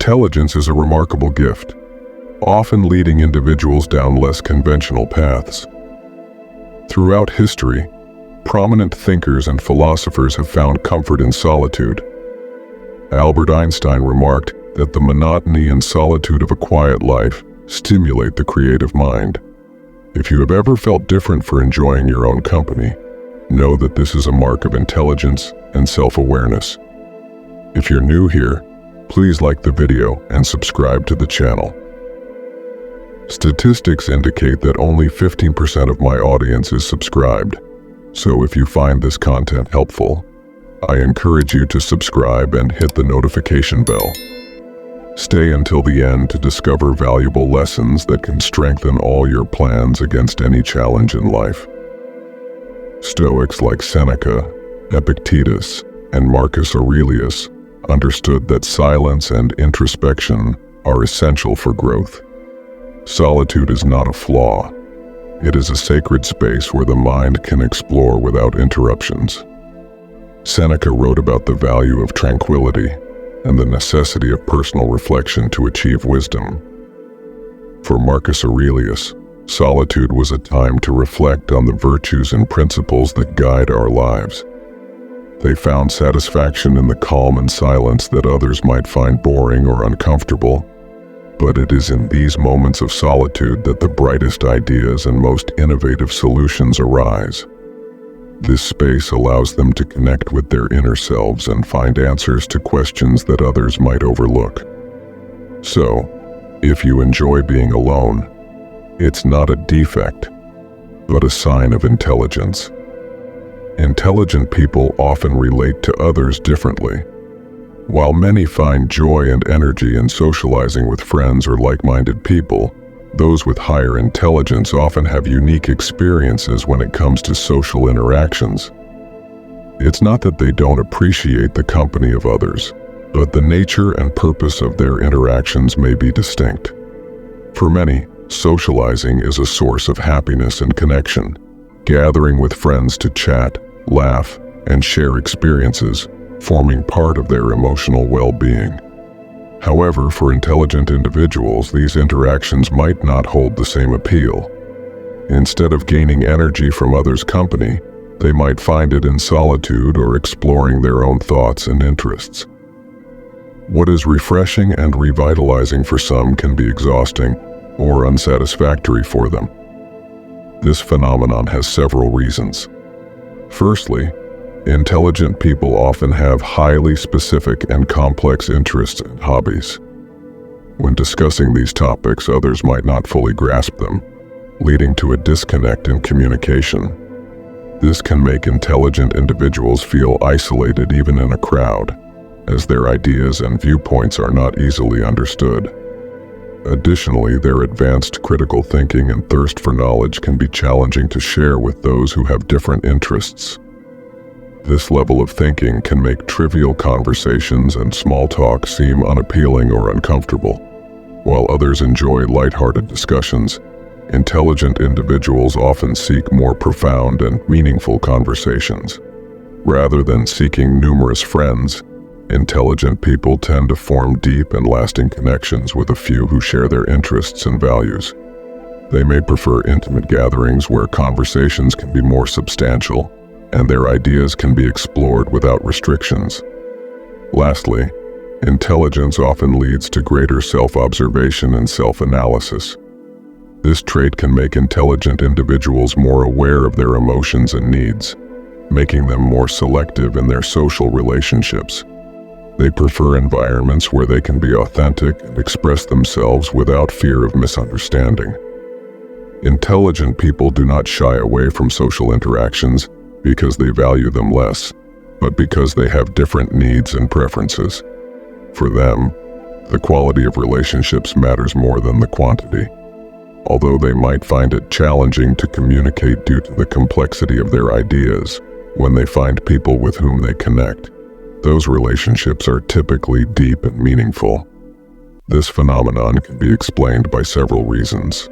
Intelligence is a remarkable gift, often leading individuals down less conventional paths. Throughout history, prominent thinkers and philosophers have found comfort in solitude. Albert Einstein remarked that the monotony and solitude of a quiet life stimulate the creative mind. If you have ever felt different for enjoying your own company, know that this is a mark of intelligence and self-awareness. If you're new here, please like the video and subscribe to the channel. Statistics indicate that only 15% of my audience is subscribed, so if you find this content helpful, I encourage you to subscribe and hit the notification bell. Stay until the end to discover valuable lessons that can strengthen all your plans against any challenge in life. Stoics like Seneca, Epictetus, and Marcus Aurelius understood that silence and introspection are essential for growth. Solitude is not a flaw. It is a sacred space where the mind can explore without interruptions. Seneca wrote about the value of tranquility and the necessity of personal reflection to achieve wisdom. For Marcus Aurelius, solitude was a time to reflect on the virtues and principles that guide our lives. They found satisfaction in the calm and silence that others might find boring or uncomfortable, but it is in these moments of solitude that the brightest ideas and most innovative solutions arise. This space allows them to connect with their inner selves and find answers to questions that others might overlook. So, if you enjoy being alone, it's not a defect, but a sign of intelligence. Intelligent people often relate to others differently. While many find joy and energy in socializing with friends or like-minded people, those with higher intelligence often have unique experiences when it comes to social interactions. It's not that they don't appreciate the company of others, but the nature and purpose of their interactions may be distinct. For many, socializing is a source of happiness and connection, gathering with friends to chat, laugh, and share experiences, forming part of their emotional well-being. However, for intelligent individuals, these interactions might not hold the same appeal. Instead of gaining energy from others' company, they might find it in solitude or exploring their own thoughts and interests. What is refreshing and revitalizing for some can be exhausting or unsatisfactory for them. This phenomenon has several reasons. Firstly, intelligent people often have highly specific and complex interests and hobbies. When discussing these topics, others might not fully grasp them, leading to a disconnect in communication. This can make intelligent individuals feel isolated even in a crowd, as their ideas and viewpoints are not easily understood. Additionally, their advanced critical thinking and thirst for knowledge can be challenging to share with those who have different interests. This level of thinking can make trivial conversations and small talk seem unappealing or uncomfortable. While others enjoy lighthearted discussions, intelligent individuals often seek more profound and meaningful conversations. Rather than seeking numerous friends, intelligent people tend to form deep and lasting connections with a few who share their interests and values. They may prefer intimate gatherings where conversations can be more substantial, and their ideas can be explored without restrictions. Lastly, intelligence often leads to greater self-observation and self-analysis. This trait can make intelligent individuals more aware of their emotions and needs, making them more selective in their social relationships. They prefer environments where they can be authentic and express themselves without fear of misunderstanding. Intelligent people do not shy away from social interactions because they value them less, but because they have different needs and preferences. For them, the quality of relationships matters more than the quantity. Although they might find it challenging to communicate due to the complexity of their ideas, when they find people with whom they connect, those relationships are typically deep and meaningful. This phenomenon can be explained by several reasons.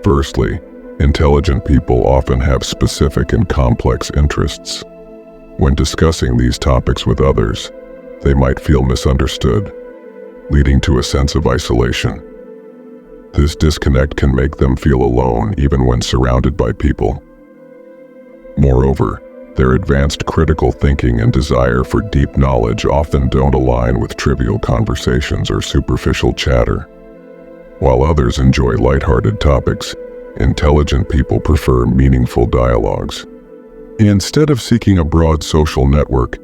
Firstly, intelligent people often have specific and complex interests. When discussing these topics with others, they might feel misunderstood. leading to a sense of isolation. This disconnect can make them feel alone even when surrounded by people. Moreover, their advanced critical thinking and desire for deep knowledge often don't align with trivial conversations or superficial chatter. While others enjoy lighthearted topics, intelligent people prefer meaningful dialogues. Instead of seeking a broad social network,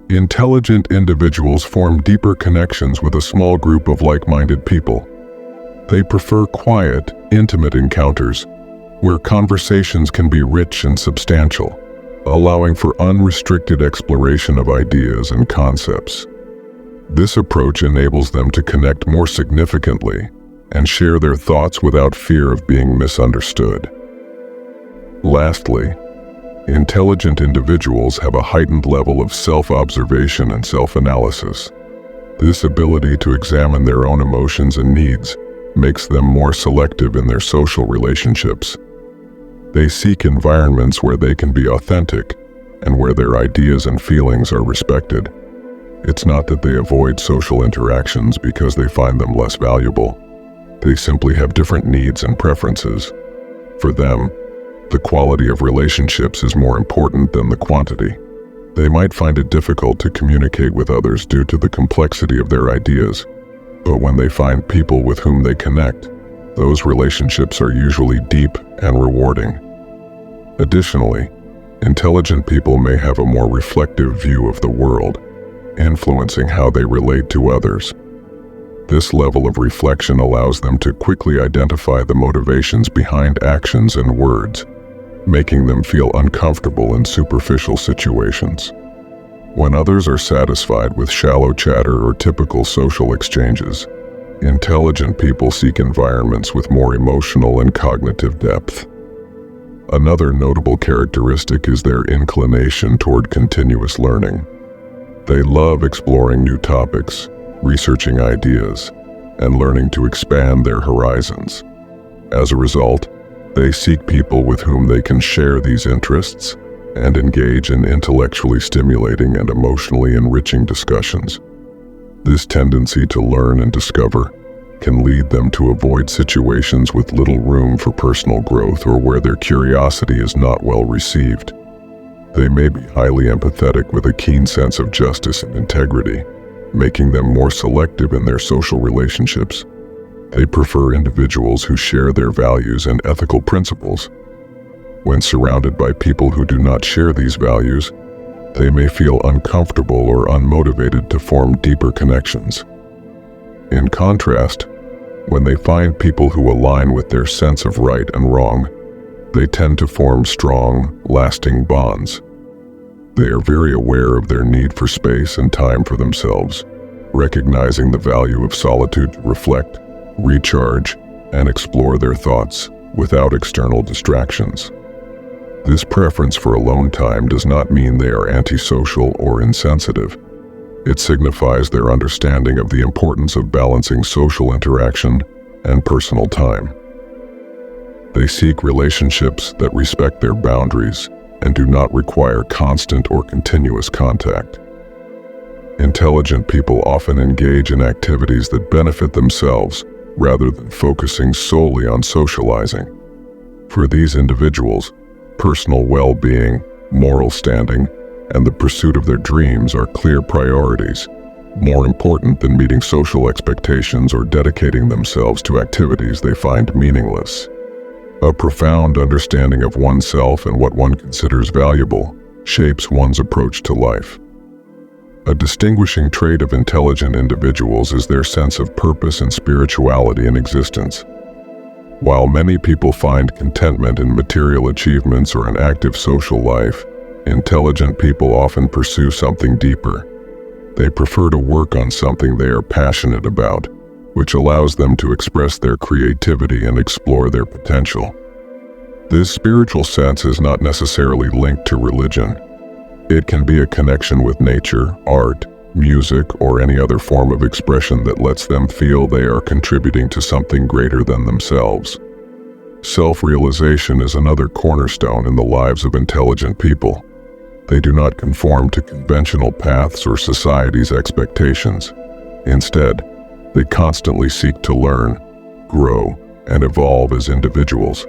intelligent individuals form deeper connections with a small group of like-minded people. They prefer quiet, intimate encounters, where conversations can be rich and substantial, allowing for unrestricted exploration of ideas and concepts. This approach enables them to connect more significantly and share their thoughts without fear of being misunderstood. Lastly, intelligent individuals have a heightened level of self-observation and self-analysis. This ability to examine their own emotions and needs makes them more selective in their social relationships. They seek environments where they can be authentic and where their ideas and feelings are respected. It's not that they avoid social interactions because they find them less valuable. They simply have different needs and preferences. For them, the quality of relationships is more important than the quantity. They might find it difficult to communicate with others due to the complexity of their ideas, but when they find people with whom they connect, those relationships are usually deep and rewarding. Additionally, intelligent people may have a more reflective view of the world, influencing how they relate to others. This level of reflection allows them to quickly identify the motivations behind actions and words, making them feel uncomfortable in superficial situations. When others are satisfied with shallow chatter or typical social exchanges, intelligent people seek environments with more emotional and cognitive depth. Another notable characteristic is their inclination toward continuous learning. They love exploring new topics, researching ideas, and learning to expand their horizons. As a result, they seek people with whom they can share these interests and engage in intellectually stimulating and emotionally enriching discussions. This tendency to learn and discover can lead them to avoid situations with little room for personal growth or where their curiosity is not well received. They may be highly empathetic with a keen sense of justice and integrity, making them more selective in their social relationships. They prefer individuals who share their values and ethical principles. When surrounded by people who do not share these values, they may feel uncomfortable or unmotivated to form deeper connections. In contrast, when they find people who align with their sense of right and wrong, they tend to form strong, lasting bonds. They are very aware of their need for space and time for themselves, recognizing the value of solitude to reflect, recharge, and explore their thoughts without external distractions. This preference for alone time does not mean they are antisocial or insensitive. It signifies their understanding of the importance of balancing social interaction and personal time. They seek relationships that respect their boundaries and do not require constant or continuous contact. Intelligent people often engage in activities that benefit themselves rather than focusing solely on socializing. For these individuals, personal well-being, moral standing, and the pursuit of their dreams are clear priorities, more important than meeting social expectations or dedicating themselves to activities they find meaningless. A profound understanding of oneself and what one considers valuable shapes one's approach to life. A distinguishing trait of intelligent individuals is their sense of purpose and spirituality in existence. While many people find contentment in material achievements or an active social life, intelligent people often pursue something deeper. They prefer to work on something they are passionate about, which allows them to express their creativity and explore their potential. This spiritual sense is not necessarily linked to religion. It can be a connection with nature, art, music, or any other form of expression that lets them feel they are contributing to something greater than themselves. Self-realization is another cornerstone in the lives of intelligent people. They do not conform to conventional paths or society's expectations. Instead, They constantly seek to learn, grow, and evolve as individuals.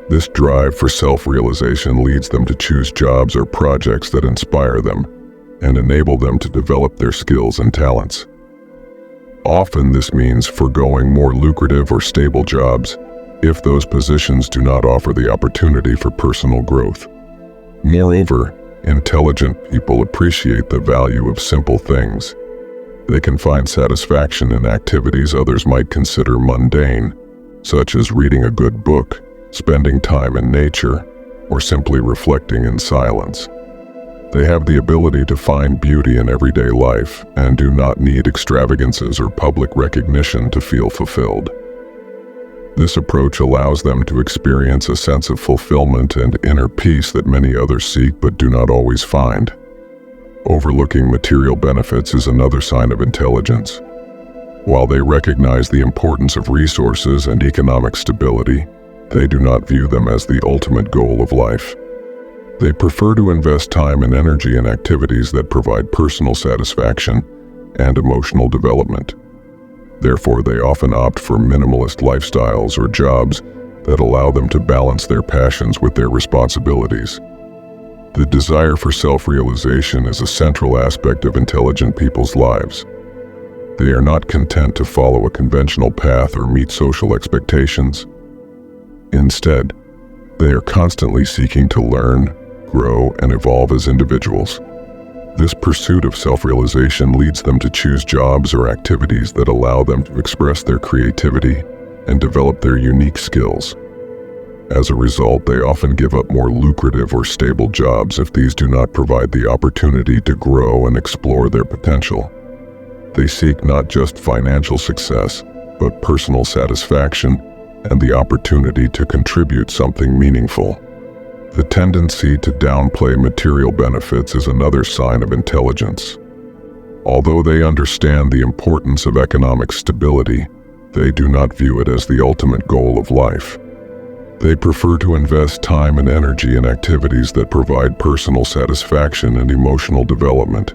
This drive for self-realization leads them to choose jobs or projects that inspire them and enable them to develop their skills and talents. Often this means forgoing more lucrative or stable jobs if those positions do not offer the opportunity for personal growth. Moreover, intelligent people appreciate the value of simple things. They can find satisfaction in activities others might consider mundane, such as reading a good book, spending time in nature, or simply reflecting in silence. They have the ability to find beauty in everyday life and do not need extravagances or public recognition to feel fulfilled. This approach allows them to experience a sense of fulfillment and inner peace that many others seek but do not always find. Overlooking material benefits is another sign of intelligence. While they recognize the importance of resources and economic stability, they do not view them as the ultimate goal of life. They prefer to invest time and energy in activities that provide personal satisfaction and emotional development. Therefore, they often opt for minimalist lifestyles or jobs that allow them to balance their passions with their responsibilities. The desire for self-realization is a central aspect of intelligent people's lives. They are not content to follow a conventional path or meet social expectations. Instead, they are constantly seeking to learn, grow, and evolve as individuals. This pursuit of self-realization leads them to choose jobs or activities that allow them to express their creativity and develop their unique skills. As a result, they often give up more lucrative or stable jobs if these do not provide the opportunity to grow and explore their potential. They seek not just financial success, but personal satisfaction and the opportunity to contribute something meaningful. The tendency to downplay material benefits is another sign of intelligence. Although they understand the importance of economic stability, they do not view it as the ultimate goal of life. They prefer to invest time and energy in activities that provide personal satisfaction and emotional development.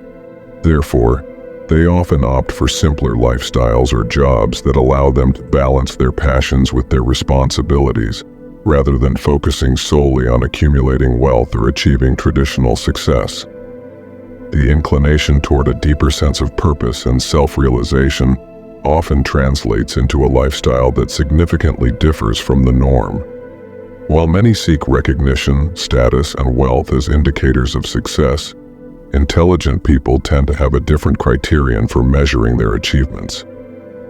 Therefore, they often opt for simpler lifestyles or jobs that allow them to balance their passions with their responsibilities, rather than focusing solely on accumulating wealth or achieving traditional success. The inclination toward a deeper sense of purpose and self-realization often translates into a lifestyle that significantly differs from the norm. While many seek recognition, status, and wealth as indicators of success, intelligent people tend to have a different criterion for measuring their achievements.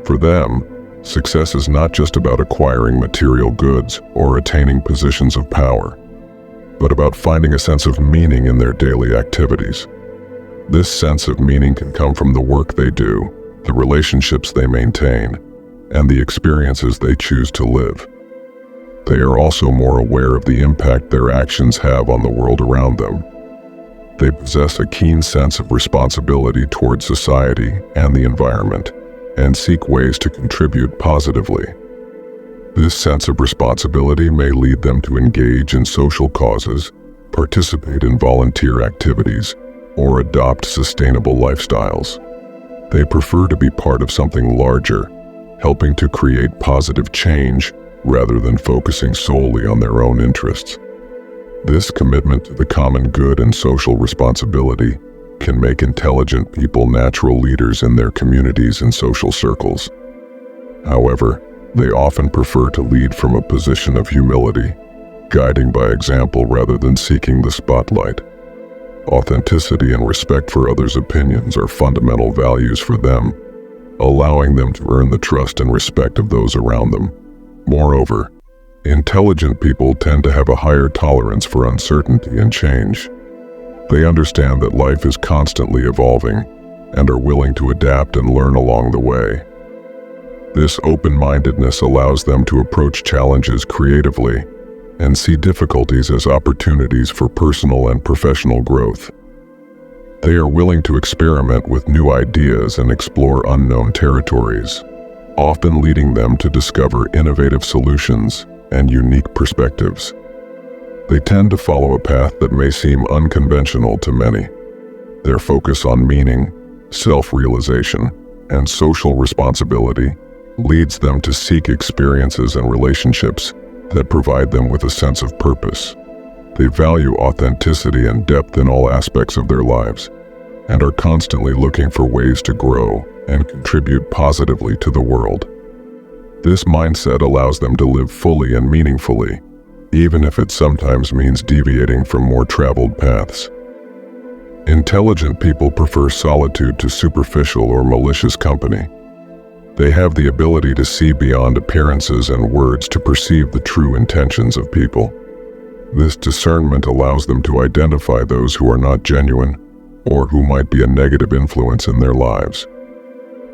For them, success is not just about acquiring material goods or attaining positions of power, but about finding a sense of meaning in their daily activities. This sense of meaning can come from the work they do, the relationships they maintain, and the experiences they choose to live. They are also more aware of the impact their actions have on the world around them. They possess a keen sense of responsibility toward society and the environment, and seek ways to contribute positively. This sense of responsibility may lead them to engage in social causes, participate in volunteer activities, or adopt sustainable lifestyles. They prefer to be part of something larger, helping to create positive change rather than focusing solely on their own interests. This commitment to the common good and social responsibility can make intelligent people natural leaders in their communities and social circles. However, they often prefer to lead from a position of humility, guiding by example rather than seeking the spotlight. Authenticity and respect for others' opinions are fundamental values for them, allowing them to earn the trust and respect of those around them. Moreover, intelligent people tend to have a higher tolerance for uncertainty and change. They understand that life is constantly evolving and are willing to adapt and learn along the way. This open-mindedness allows them to approach challenges creatively and see difficulties as opportunities for personal and professional growth. They are willing to experiment with new ideas and explore unknown territories, often leading them to discover innovative solutions and unique perspectives. They tend to follow a path that may seem unconventional to many. Their focus on meaning, self-realization, and social responsibility leads them to seek experiences and relationships that provide them with a sense of purpose. They value authenticity and depth in all aspects of their lives, and are constantly looking for ways to grow and contribute positively to the world. This mindset allows them to live fully and meaningfully, even if it sometimes means deviating from more traveled paths. Intelligent people prefer solitude to superficial or malicious company. They have the ability to see beyond appearances and words to perceive the true intentions of people. This discernment allows them to identify those who are not genuine or who might be a negative influence in their lives.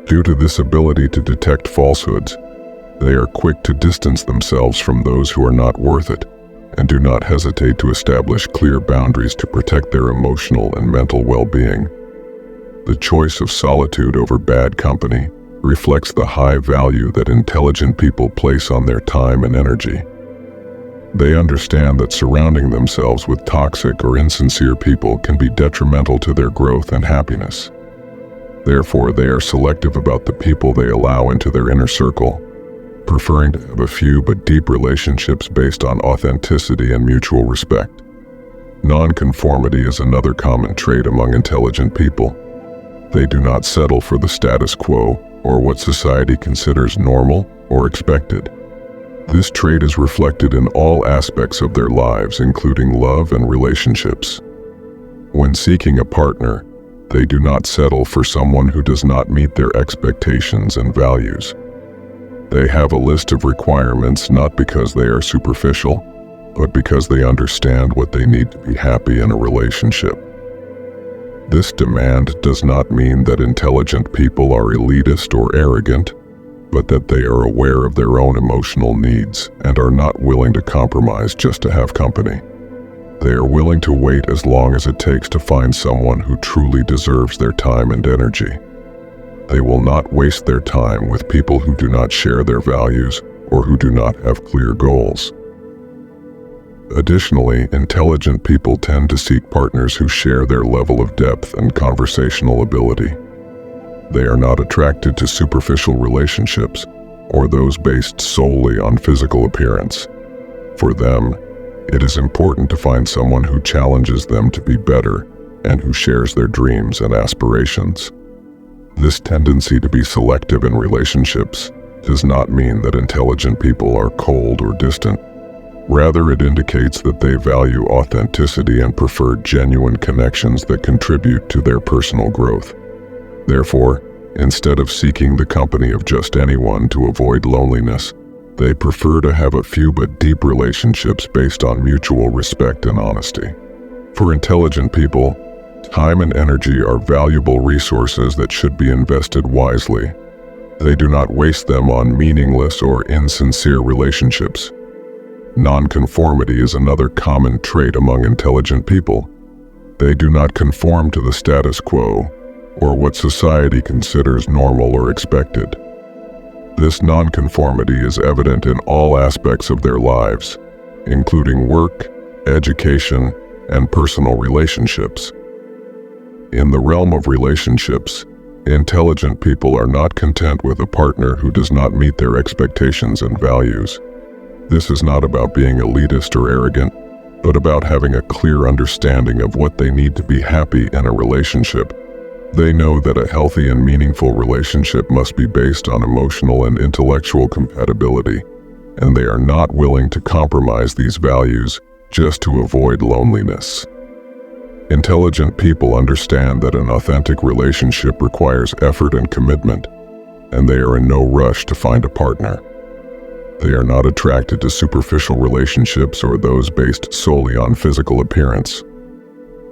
Due to this ability to detect falsehoods, they are quick to distance themselves from those who are not worth it, and do not hesitate to establish clear boundaries to protect their emotional and mental well-being. The choice of solitude over bad company reflects the high value that intelligent people place on their time and energy. They understand that surrounding themselves with toxic or insincere people can be detrimental to their growth and happiness. Therefore, they are selective about the people they allow into their inner circle, preferring to have a few but deep relationships based on authenticity and mutual respect. Nonconformity is another common trait among intelligent people. They do not settle for the status quo or what society considers normal or expected. This trait is reflected in all aspects of their lives, including love and relationships. When seeking a partner, they do not settle for someone who does not meet their expectations and values. They have a list of requirements not because they are superficial, but because they understand what they need to be happy in a relationship. This demand does not mean that intelligent people are elitist or arrogant, but that they are aware of their own emotional needs and are not willing to compromise just to have company. They are willing to wait as long as it takes to find someone who truly deserves their time and energy. They will not waste their time with people who do not share their values or who do not have clear goals. Additionally, intelligent people tend to seek partners who share their level of depth and conversational ability. They are not attracted to superficial relationships or those based solely on physical appearance. For them, it is important to find someone who challenges them to be better and who shares their dreams and aspirations. This tendency to be selective in relationships does not mean that intelligent people are cold or distant. Rather, it indicates that they value authenticity and prefer genuine connections that contribute to their personal growth. Therefore, instead of seeking the company of just anyone to avoid loneliness, they prefer to have a few but deep relationships based on mutual respect and honesty. For intelligent people, time and energy are valuable resources that should be invested wisely. They do not waste them on meaningless or insincere relationships. Nonconformity is another common trait among intelligent people. They do not conform to the status quo or what society considers normal or expected. This nonconformity is evident in all aspects of their lives, including work, education, and personal relationships. In the realm of relationships, intelligent people are not content with a partner who does not meet their expectations and values. This is not about being elitist or arrogant, but about having a clear understanding of what they need to be happy in a relationship. They know that a healthy and meaningful relationship must be based on emotional and intellectual compatibility, and they are not willing to compromise these values just to avoid loneliness. Intelligent people understand that an authentic relationship requires effort and commitment, and they are in no rush to find a partner. They are not attracted to superficial relationships or those based solely on physical appearance.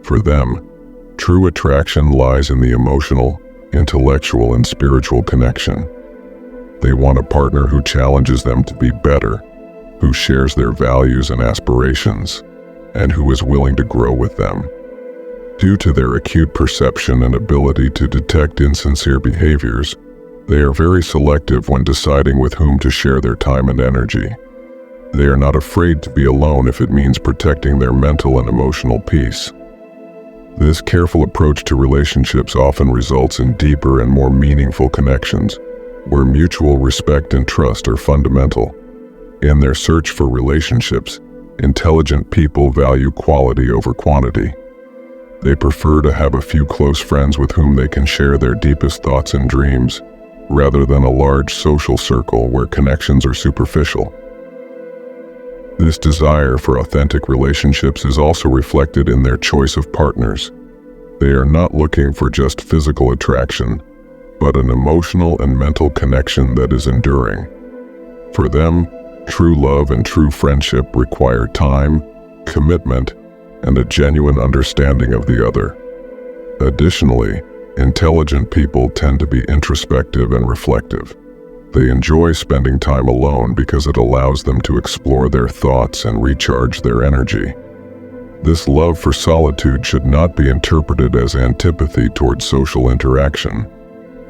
For them, true attraction lies in the emotional, intellectual, and spiritual connection. They want a partner who challenges them to be better, who shares their values and aspirations, and who is willing to grow with them. Due to their acute perception and ability to detect insincere behaviors, they are very selective when deciding with whom to share their time and energy. They are not afraid to be alone if it means protecting their mental and emotional peace. This careful approach to relationships often results in deeper and more meaningful connections, where mutual respect and trust are fundamental. In their search for relationships, intelligent people value quality over quantity. They prefer to have a few close friends with whom they can share their deepest thoughts and dreams, rather than a large social circle where connections are superficial. This desire for authentic relationships is also reflected in their choice of partners. They are not looking for just physical attraction, but an emotional and mental connection that is enduring. For them, true love and true friendship require time, commitment, and a genuine understanding of the other. Additionally, intelligent people tend to be introspective and reflective. They enjoy spending time alone because it allows them to explore their thoughts and recharge their energy. This love for solitude should not be interpreted as antipathy towards social interaction,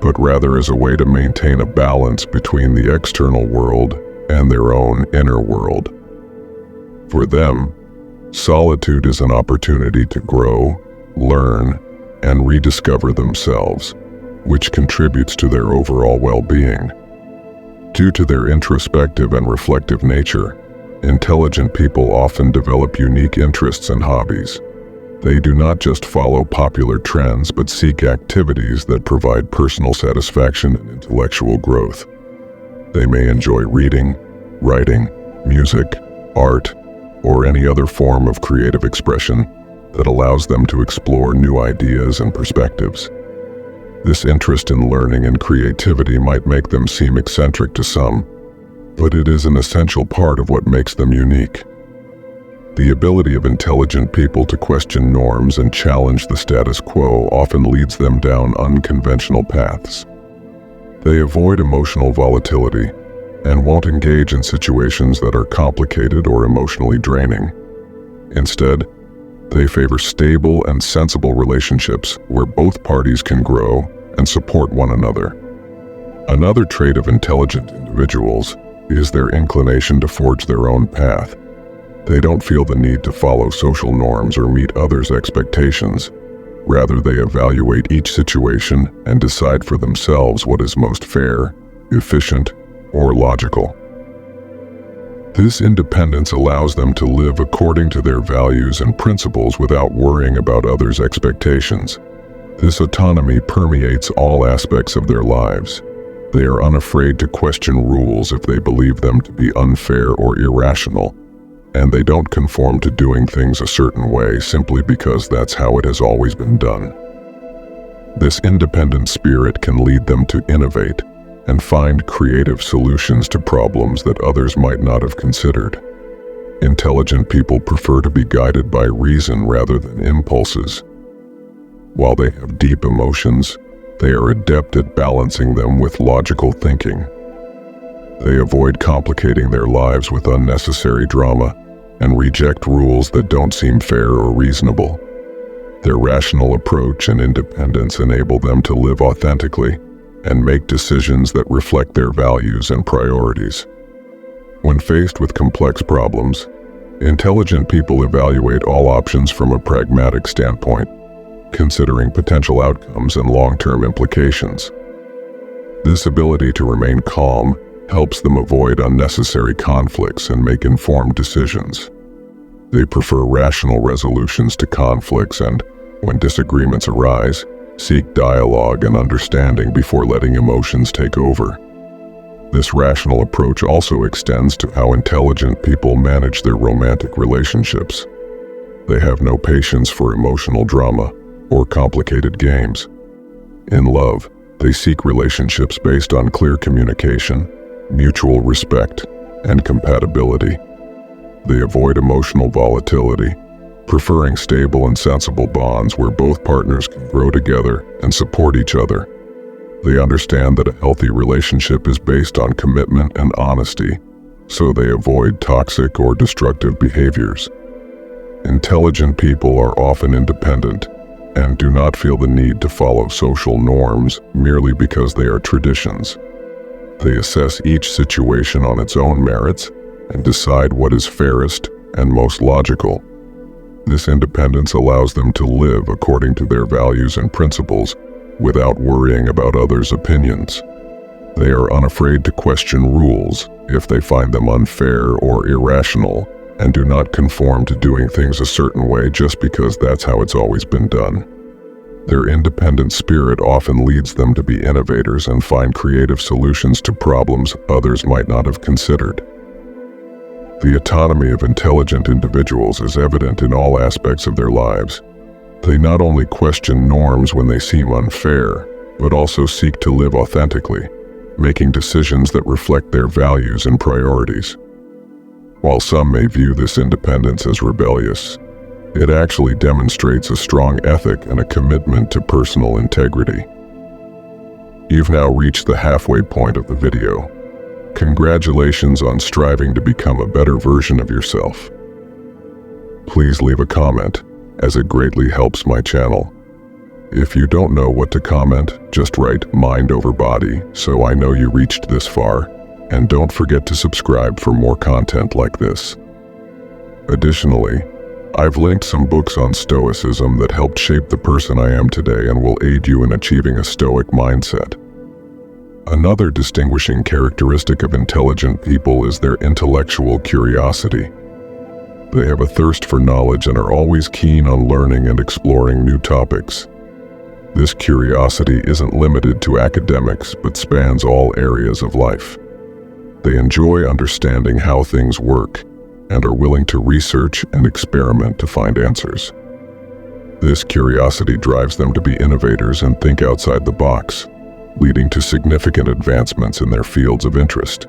but rather as a way to maintain a balance between the external world and their own inner world. For them, solitude is an opportunity to grow, learn, and rediscover themselves, which contributes to their overall well-being. Due to their introspective and reflective nature, intelligent people often develop unique interests and hobbies. They do not just follow popular trends but seek activities that provide personal satisfaction and intellectual growth. They may enjoy reading, writing, music, art, or any other form of creative expression that allows them to explore new ideas and perspectives. This interest in learning and creativity might make them seem eccentric to some, but it is an essential part of what makes them unique. The ability of intelligent people to question norms and challenge the status quo often leads them down unconventional paths. They avoid emotional volatility and won't engage in situations that are complicated or emotionally draining. Instead, they favor stable and sensible relationships where both parties can grow and support one another. Another trait of intelligent individuals is their inclination to forge their own path. They don't feel the need to follow social norms or meet others' expectations. Rather, they evaluate each situation and decide for themselves what is most fair, efficient, or logical. This independence allows them to live according to their values and principles without worrying about others' expectations. This autonomy permeates all aspects of their lives. They are unafraid to question rules if they believe them to be unfair or irrational, and they don't conform to doing things a certain way simply because that's how it has always been done. This independent spirit can lead them to innovate and find creative solutions to problems that others might not have considered. Intelligent people prefer to be guided by reason rather than impulses. While they have deep emotions, they are adept at balancing them with logical thinking. They avoid complicating their lives with unnecessary drama and reject rules that don't seem fair or reasonable. Their rational approach and independence enable them to live authentically and make decisions that reflect their values and priorities. When faced with complex problems, intelligent people evaluate all options from a pragmatic standpoint, considering potential outcomes and long-term implications. This ability to remain calm helps them avoid unnecessary conflicts and make informed decisions. They prefer rational resolutions to conflicts and, when disagreements arise, seek dialogue and understanding before letting emotions take over. This rational approach also extends to how intelligent people manage their romantic relationships. They have no patience for emotional drama or complicated games. In love, they seek relationships based on clear communication, mutual respect, and compatibility. They avoid emotional volatility, preferring stable and sensible bonds where both partners can grow together and support each other. They understand that a healthy relationship is based on commitment and honesty, so they avoid toxic or destructive behaviors. Intelligent people are often independent and do not feel the need to follow social norms merely because they are traditions. They assess each situation on its own merits and decide what is fairest and most logical. This independence allows them to live according to their values and principles without worrying about others' opinions. They are unafraid to question rules if they find them unfair or irrational, and do not conform to doing things a certain way just because that's how it's always been done. Their independent spirit often leads them to be innovators and find creative solutions to problems others might not have considered. The autonomy of intelligent individuals is evident in all aspects of their lives. They not only question norms when they seem unfair, but also seek to live authentically, making decisions that reflect their values and priorities. While some may view this independence as rebellious, it actually demonstrates a strong ethic and a commitment to personal integrity. You've now reached the halfway point of the video. Congratulations on striving to become a better version of yourself. Please leave a comment, as it greatly helps my channel. If you don't know what to comment, just write "mind over body" so I know you reached this far, and don't forget to subscribe for more content like this. Additionally, I've linked some books on Stoicism that helped shape the person I am today and will aid you in achieving a Stoic mindset. Another distinguishing characteristic of intelligent people is their intellectual curiosity. They have a thirst for knowledge and are always keen on learning and exploring new topics. This curiosity isn't limited to academics but spans all areas of life. They enjoy understanding how things work and are willing to research and experiment to find answers. This curiosity drives them to be innovators and think outside the box, leading to significant advancements in their fields of interest.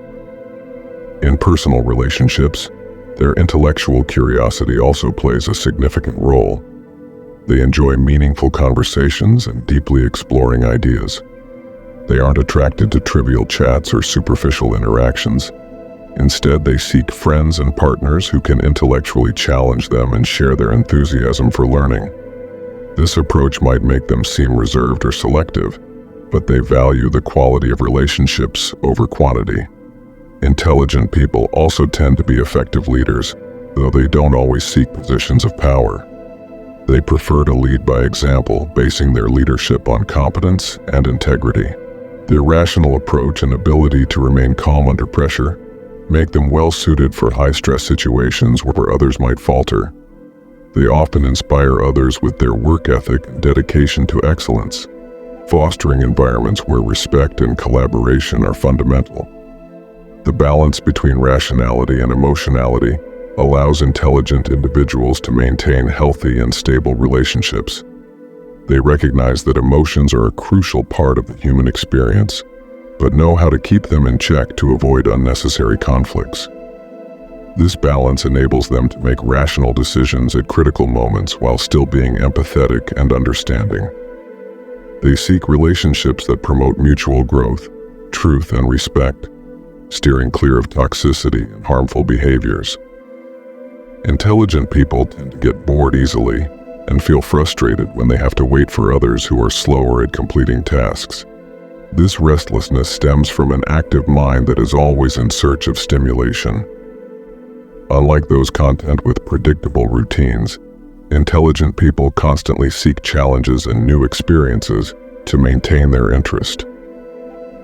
In personal relationships, their intellectual curiosity also plays a significant role. They enjoy meaningful conversations and deeply exploring ideas. They aren't attracted to trivial chats or superficial interactions. Instead, they seek friends and partners who can intellectually challenge them and share their enthusiasm for learning. This approach might make them seem reserved or selective, but they value the quality of relationships over quantity. Intelligent people also tend to be effective leaders, though they don't always seek positions of power. They prefer to lead by example, basing their leadership on competence and integrity. Their rational approach and ability to remain calm under pressure make them well-suited for high-stress situations where others might falter. They often inspire others with their work ethic and dedication to excellence, fostering environments where respect and collaboration are fundamental. The balance between rationality and emotionality allows intelligent individuals to maintain healthy and stable relationships. They recognize that emotions are a crucial part of the human experience, but know how to keep them in check to avoid unnecessary conflicts. This balance enables them to make rational decisions at critical moments while still being empathetic and understanding. They seek relationships that promote mutual growth, truth, and respect, steering clear of toxicity and harmful behaviors. Intelligent people tend to get bored easily and feel frustrated when they have to wait for others who are slower at completing tasks. This restlessness stems from an active mind that is always in search of stimulation. Unlike those content with predictable routines, intelligent people constantly seek challenges and new experiences to maintain their interest.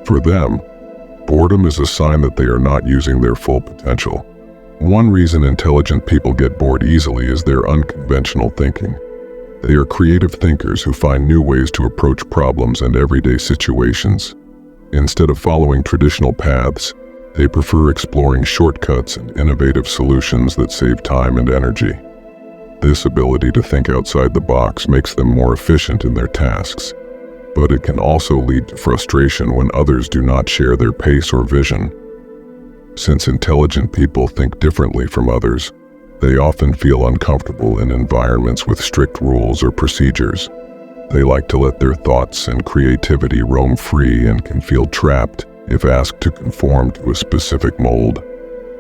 For them, boredom is a sign that they are not using their full potential. One reason intelligent people get bored easily is their unconventional thinking. They are creative thinkers who find new ways to approach problems and everyday situations. Instead of following traditional paths, they prefer exploring shortcuts and innovative solutions that save time and energy. This ability to think outside the box makes them more efficient in their tasks, but it can also lead to frustration when others do not share their pace or vision. Since intelligent people think differently from others, they often feel uncomfortable in environments with strict rules or procedures. They like to let their thoughts and creativity roam free and can feel trapped if asked to conform to a specific mold.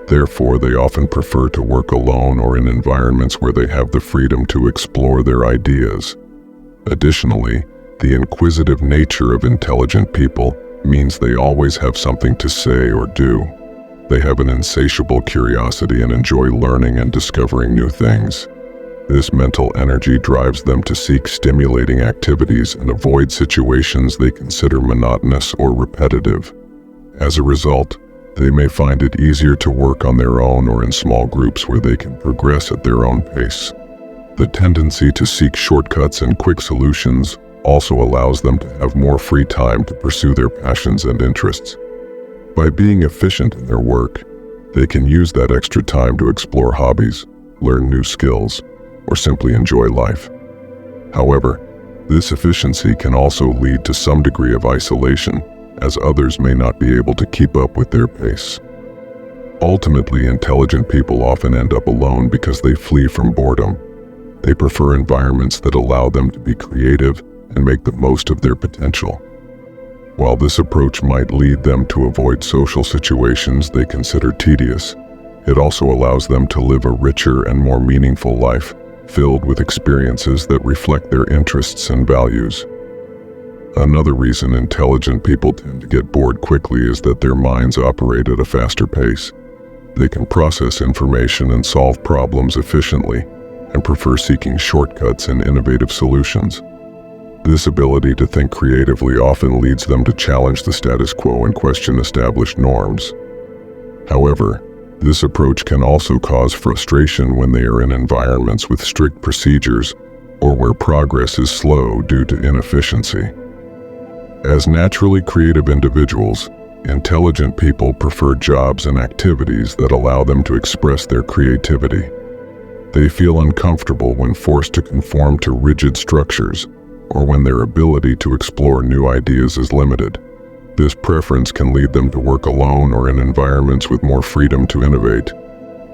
Therefore, they often prefer to work alone or in environments where they have the freedom to explore their ideas. Additionally, the inquisitive nature of intelligent people means they always have something to say or do. They have an insatiable curiosity and enjoy learning and discovering new things. This mental energy drives them to seek stimulating activities and avoid situations they consider monotonous or repetitive. As a result, they may find it easier to work on their own or in small groups where they can progress at their own pace. The tendency to seek shortcuts and quick solutions also allows them to have more free time to pursue their passions and interests. By being efficient in their work, they can use that extra time to explore hobbies, learn new skills, or simply enjoy life. However, this efficiency can also lead to some degree of isolation, as others may not be able to keep up with their pace. Ultimately, intelligent people often end up alone because they flee from boredom. They prefer environments that allow them to be creative and make the most of their potential. While this approach might lead them to avoid social situations they consider tedious, it also allows them to live a richer and more meaningful life, filled with experiences that reflect their interests and values. Another reason intelligent people tend to get bored quickly is that their minds operate at a faster pace. They can process information and solve problems efficiently, and prefer seeking shortcuts and innovative solutions. This ability to think creatively often leads them to challenge the status quo and question established norms. However, this approach can also cause frustration when they are in environments with strict procedures or where progress is slow due to inefficiency. As naturally creative individuals, intelligent people prefer jobs and activities that allow them to express their creativity. They feel uncomfortable when forced to conform to rigid structures or when their ability to explore new ideas is limited. This preference can lead them to work alone or in environments with more freedom to innovate.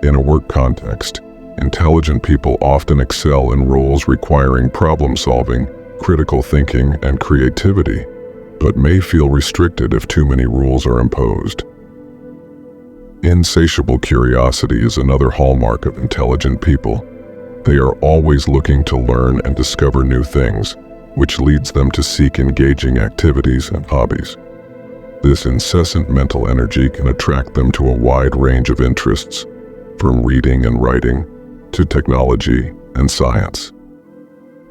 In a work context, intelligent people often excel in roles requiring problem-solving, critical thinking, and creativity, but may feel restricted if too many rules are imposed. Insatiable curiosity is another hallmark of intelligent people. They are always looking to learn and discover new things, which leads them to seek engaging activities and hobbies. This incessant mental energy can attract them to a wide range of interests, from reading and writing to technology and science.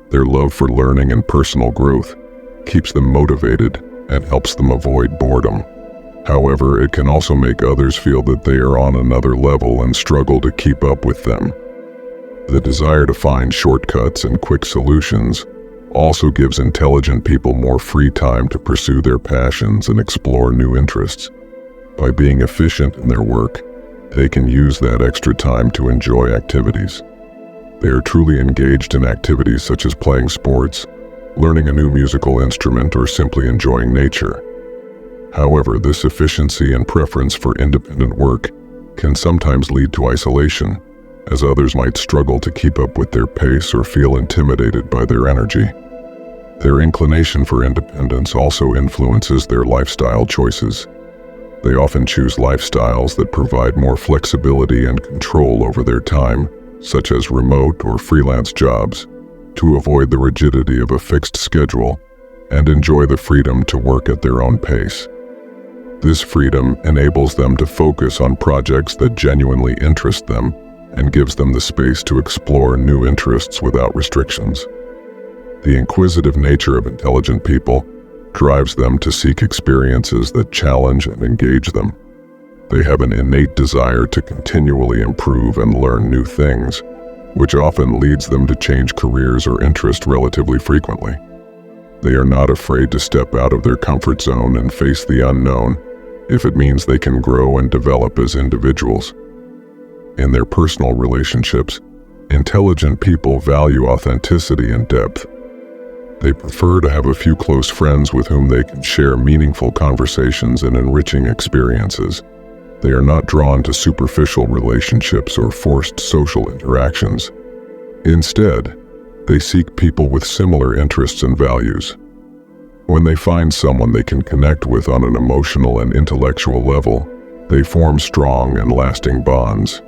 Their love for learning and personal growth keeps them motivated and helps them avoid boredom. However, it can also make others feel that they are on another level and struggle to keep up with them. The desire to find shortcuts and quick solutions also gives intelligent people more free time to pursue their passions and explore new interests. By being efficient in their work, they can use that extra time to enjoy activities. They are truly engaged in activities such as playing sports, learning a new musical instrument, or simply enjoying nature. However, this efficiency and preference for independent work can sometimes lead to isolation, as others might struggle to keep up with their pace or feel intimidated by their energy. Their inclination for independence also influences their lifestyle choices. They often choose lifestyles that provide more flexibility and control over their time, such as remote or freelance jobs, to avoid the rigidity of a fixed schedule and enjoy the freedom to work at their own pace. This freedom enables them to focus on projects that genuinely interest them and gives them the space to explore new interests without restrictions. The inquisitive nature of intelligent people drives them to seek experiences that challenge and engage them. They have an innate desire to continually improve and learn new things, which often leads them to change careers or interests relatively frequently. They are not afraid to step out of their comfort zone and face the unknown if it means they can grow and develop as individuals. In their personal relationships, intelligent people value authenticity and depth. They prefer to have a few close friends with whom they can share meaningful conversations and enriching experiences. They are not drawn to superficial relationships or forced social interactions. Instead, they seek people with similar interests and values. When they find someone they can connect with on an emotional and intellectual level, they form strong and lasting bonds.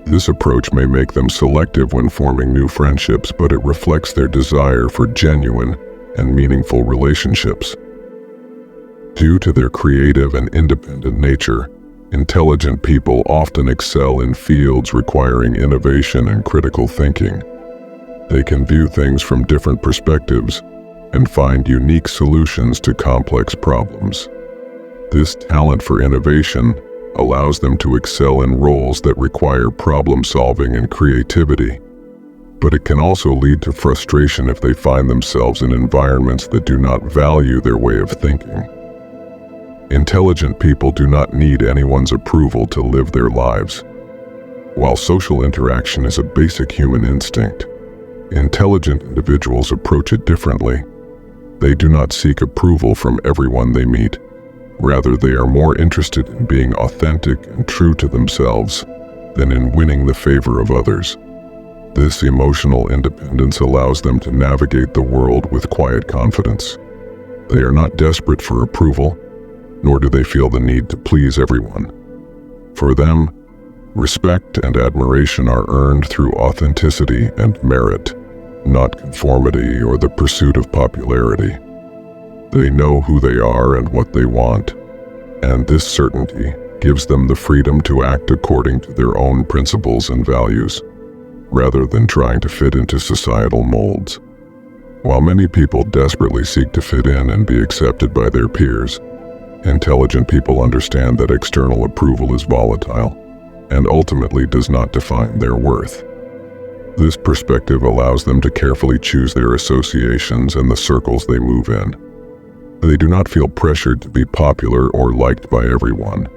This approach may make them selective when forming new friendships, but it reflects their desire for genuine and meaningful relationships. Due to their creative and independent nature, intelligent people often excel in fields requiring innovation and critical thinking. They can view things from different perspectives and find unique solutions to complex problems. This talent for innovation allows them to excel in roles that require problem-solving and creativity, but it can also lead to frustration if they find themselves in environments that do not value their way of thinking. Intelligent people do not need anyone's approval to live their lives. While social interaction is a basic human instinct, intelligent individuals approach it differently. They do not seek approval from everyone they meet. Rather, they are more interested in being authentic and true to themselves than in winning the favor of others. This emotional independence allows them to navigate the world with quiet confidence. They are not desperate for approval, nor do they feel the need to please everyone. For them, respect and admiration are earned through authenticity and merit, not conformity or the pursuit of popularity. They know who they are and what they want, and this certainty gives them the freedom to act according to their own principles and values, rather than trying to fit into societal molds. While many people desperately seek to fit in and be accepted by their peers, intelligent people understand that external approval is volatile and ultimately does not define their worth. This perspective allows them to carefully choose their associations and the circles they move in. They do not feel pressured to be popular or liked by everyone.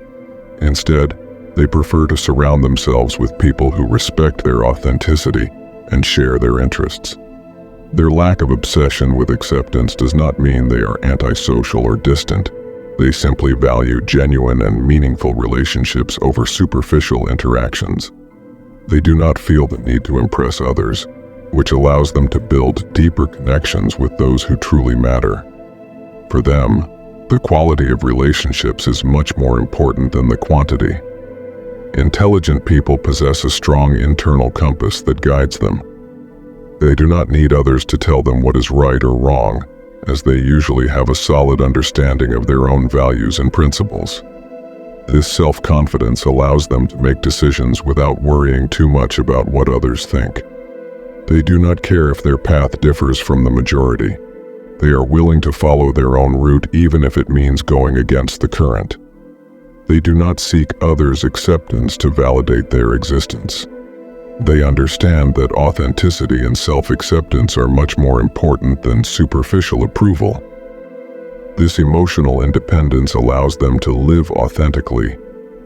Instead, they prefer to surround themselves with people who respect their authenticity and share their interests. Their lack of obsession with acceptance does not mean they are antisocial or distant. They simply value genuine and meaningful relationships over superficial interactions. They do not feel the need to impress others, which allows them to build deeper connections with those who truly matter. For them, the quality of relationships is much more important than the quantity. Intelligent people possess a strong internal compass that guides them. They do not need others to tell them what is right or wrong, as they usually have a solid understanding of their own values and principles. This self-confidence allows them to make decisions without worrying too much about what others think. They do not care if their path differs from the majority. They are willing to follow their own route even if it means going against the current. They do not seek others' acceptance to validate their existence. They understand that authenticity and self-acceptance are much more important than superficial approval. This emotional independence allows them to live authentically,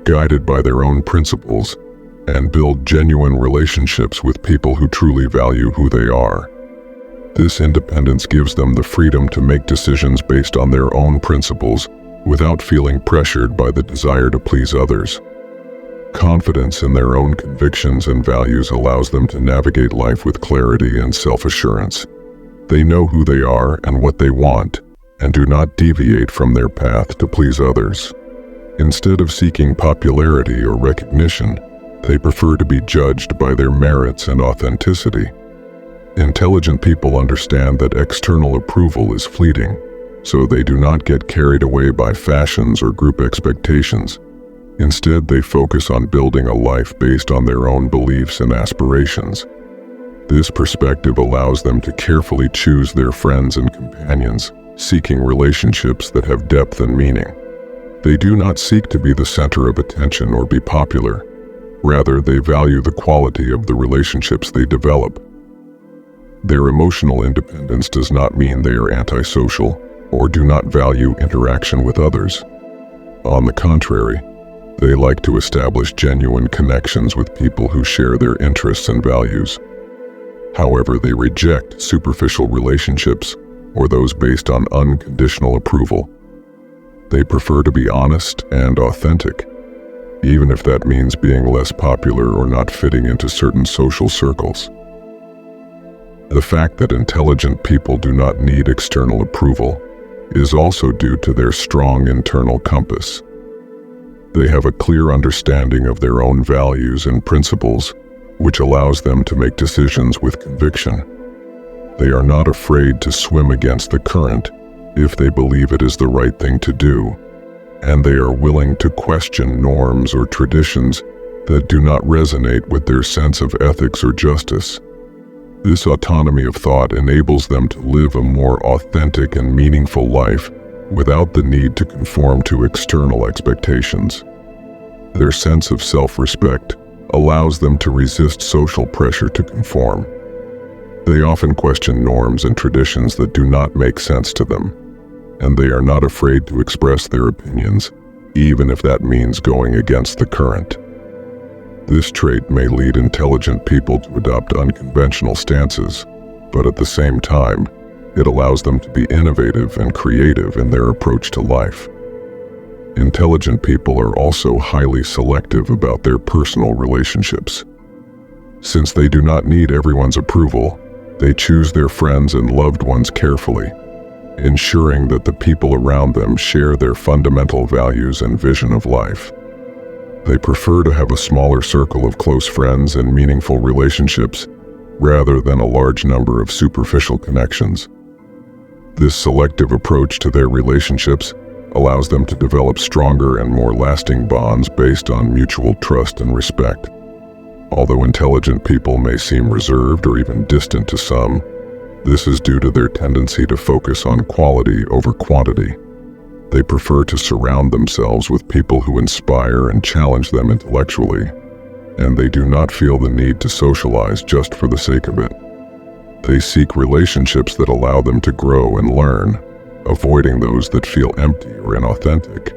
guided by their own principles, and build genuine relationships with people who truly value who they are. This independence gives them the freedom to make decisions based on their own principles without feeling pressured by the desire to please others. Confidence in their own convictions and values allows them to navigate life with clarity and self-assurance. They know who they are and what they want, and do not deviate from their path to please others. Instead of seeking popularity or recognition, they prefer to be judged by their merits and authenticity. Intelligent people understand that external approval is fleeting, so they do not get carried away by fashions or group expectations. Instead, they focus on building a life based on their own beliefs and aspirations. This perspective allows them to carefully choose their friends and companions, seeking relationships that have depth and meaning. They do not seek to be the center of attention or be popular. Rather, they value the quality of the relationships they develop. Their emotional independence does not mean they are antisocial or do not value interaction with others. On the contrary, they like to establish genuine connections with people who share their interests and values. However, they reject superficial relationships or those based on unconditional approval. They prefer to be honest and authentic, even if that means being less popular or not fitting into certain social circles. The fact that intelligent people do not need external approval is also due to their strong internal compass. They have a clear understanding of their own values and principles, which allows them to make decisions with conviction. They are not afraid to swim against the current if they believe it is the right thing to do, and they are willing to question norms or traditions that do not resonate with their sense of ethics or justice. This autonomy of thought enables them to live a more authentic and meaningful life without the need to conform to external expectations. Their sense of self-respect allows them to resist social pressure to conform. They often question norms and traditions that do not make sense to them, and they are not afraid to express their opinions, even if that means going against the current. This trait may lead intelligent people to adopt unconventional stances, but at the same time, it allows them to be innovative and creative in their approach to life. Intelligent people are also highly selective about their personal relationships. Since they do not need everyone's approval, they choose their friends and loved ones carefully, ensuring that the people around them share their fundamental values and vision of life. They prefer to have a smaller circle of close friends and meaningful relationships, rather than a large number of superficial connections. This selective approach to their relationships allows them to develop stronger and more lasting bonds based on mutual trust and respect. Although intelligent people may seem reserved or even distant to some, this is due to their tendency to focus on quality over quantity. They prefer to surround themselves with people who inspire and challenge them intellectually, and they do not feel the need to socialize just for the sake of it. They seek relationships that allow them to grow and learn, avoiding those that feel empty or inauthentic.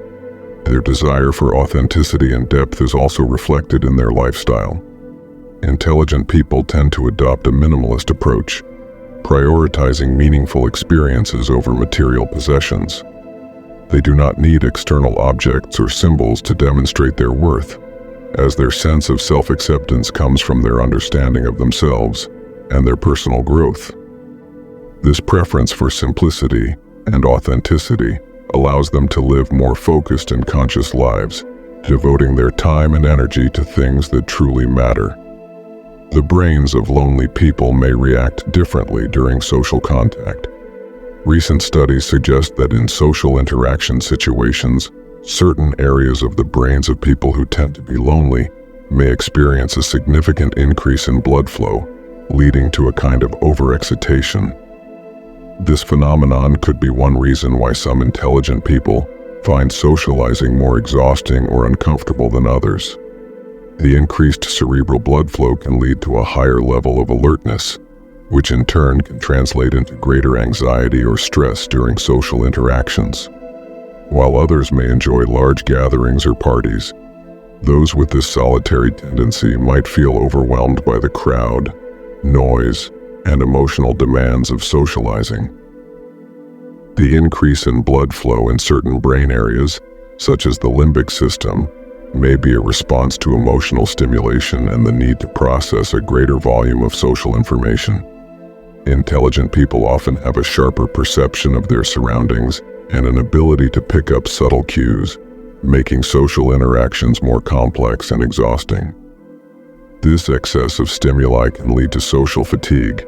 Their desire for authenticity and depth is also reflected in their lifestyle. Intelligent people tend to adopt a minimalist approach, prioritizing meaningful experiences over material possessions. They do not need external objects or symbols to demonstrate their worth, as their sense of self-acceptance comes from their understanding of themselves and their personal growth. This preference for simplicity and authenticity allows them to live more focused and conscious lives, devoting their time and energy to things that truly matter. The brains of lonely people may react differently during social contact. Recent studies suggest that in social interaction situations, certain areas of the brains of people who tend to be lonely may experience a significant increase in blood flow, leading to a kind of overexcitation. This phenomenon could be one reason why some intelligent people find socializing more exhausting or uncomfortable than others. The increased cerebral blood flow can lead to a higher level of alertness, which in turn can translate into greater anxiety or stress during social interactions. While others may enjoy large gatherings or parties, those with this solitary tendency might feel overwhelmed by the crowd, noise, and emotional demands of socializing. The increase in blood flow in certain brain areas, such as the limbic system, may be a response to emotional stimulation and the need to process a greater volume of social information. Intelligent people often have a sharper perception of their surroundings and an ability to pick up subtle cues, making social interactions more complex and exhausting. This excess of stimuli can lead to social fatigue,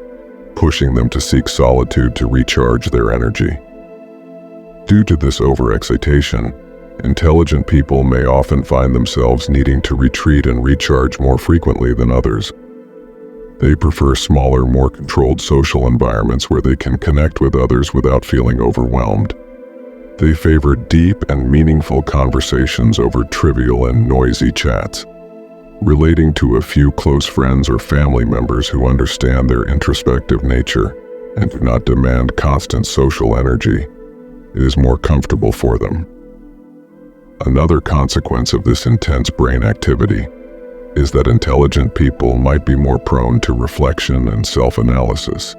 pushing them to seek solitude to recharge their energy. Due to this overexcitation, intelligent people may often find themselves needing to retreat and recharge more frequently than others. They prefer smaller, more controlled social environments where they can connect with others without feeling overwhelmed. They favor deep and meaningful conversations over trivial and noisy chats. Relating to a few close friends or family members who understand their introspective nature and do not demand constant social energy is more comfortable for them. Another consequence of this intense brain activity is that intelligent people might be more prone to reflection and self-analysis.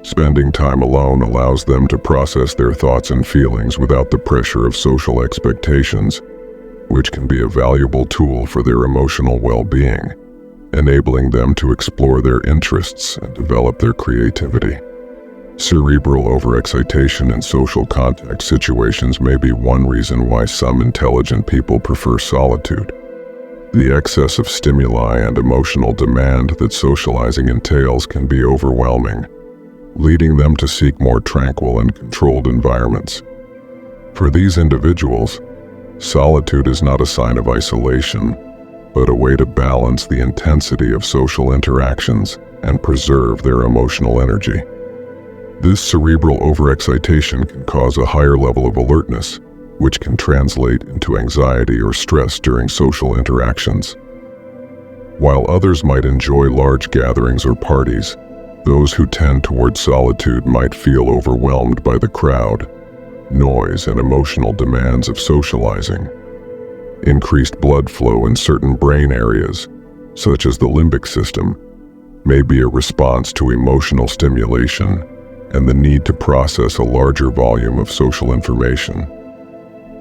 Spending time alone allows them to process their thoughts and feelings without the pressure of social expectations, which can be a valuable tool for their emotional well-being, enabling them to explore their interests and develop their creativity. Cerebral overexcitation in social contact situations may be one reason why some intelligent people prefer solitude. The excess of stimuli and emotional demand that socializing entails can be overwhelming, leading them to seek more tranquil and controlled environments. For these individuals, solitude is not a sign of isolation, but a way to balance the intensity of social interactions and preserve their emotional energy. This cerebral overexcitation can cause a higher level of alertness, which can translate into anxiety or stress during social interactions. While others might enjoy large gatherings or parties, those who tend toward solitude might feel overwhelmed by the crowd, noise, and emotional demands of socializing. Increased blood flow in certain brain areas, such as the limbic system, may be a response to emotional stimulation and the need to process a larger volume of social information.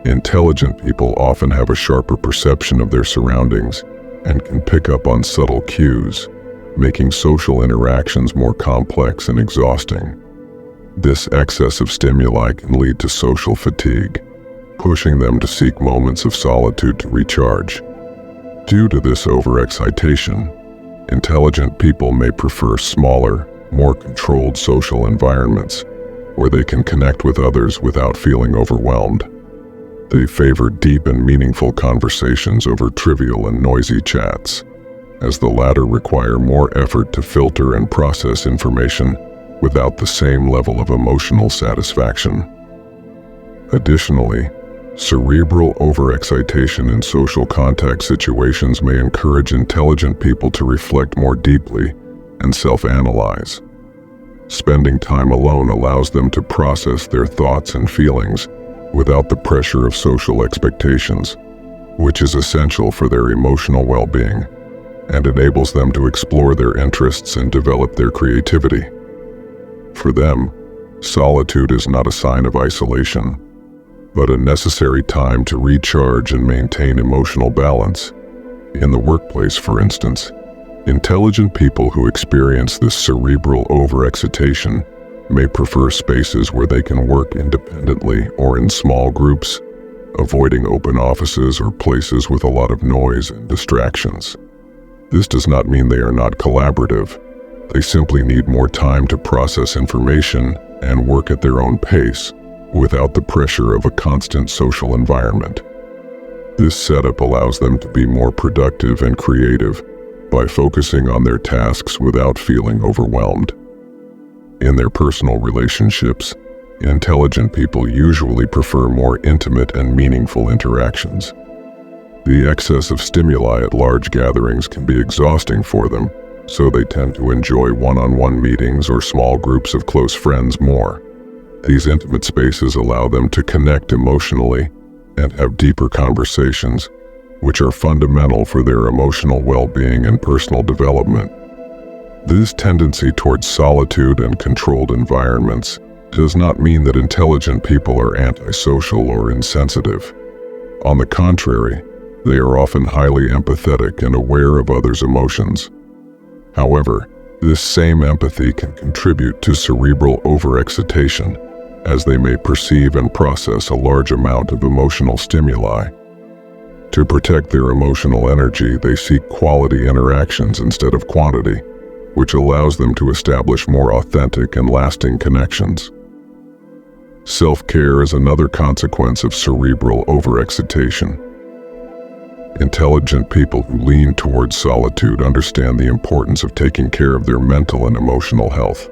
Intelligent people often have a sharper perception of their surroundings and can pick up on subtle cues, making social interactions more complex and exhausting. This excess of stimuli can lead to social fatigue, pushing them to seek moments of solitude to recharge. Due to this overexcitation, intelligent people may prefer smaller, more controlled social environments where they can connect with others without feeling overwhelmed. They favor deep and meaningful conversations over trivial and noisy chats, as the latter require more effort to filter and process information without the same level of emotional satisfaction. Additionally, cerebral overexcitation in social contact situations may encourage intelligent people to reflect more deeply and self-analyze. Spending time alone allows them to process their thoughts and feelings without the pressure of social expectations, which is essential for their emotional well-being, and enables them to explore their interests and develop their creativity. For them, solitude is not a sign of isolation, but a necessary time to recharge and maintain emotional balance. In the workplace, for instance, intelligent people who experience this cerebral overexcitation may prefer spaces where they can work independently or in small groups, avoiding open offices or places with a lot of noise and distractions. This does not mean they are not collaborative. They simply need more time to process information and work at their own pace, without the pressure of a constant social environment. This setup allows them to be more productive and creative by focusing on their tasks without feeling overwhelmed. In their personal relationships, intelligent people usually prefer more intimate and meaningful interactions. The excess of stimuli at large gatherings can be exhausting for them, so they tend to enjoy one-on-one meetings or small groups of close friends more. These intimate spaces allow them to connect emotionally and have deeper conversations, which are fundamental for their emotional well-being and personal development. This tendency towards solitude and controlled environments does not mean that intelligent people are antisocial or insensitive. On the contrary, they are often highly empathetic and aware of others' emotions. However, this same empathy can contribute to cerebral overexcitation, as they may perceive and process a large amount of emotional stimuli. To protect their emotional energy, they seek quality interactions instead of quantity, which allows them to establish more authentic and lasting connections. Self-care is another consequence of cerebral overexcitation. Intelligent people who lean towards solitude understand the importance of taking care of their mental and emotional health.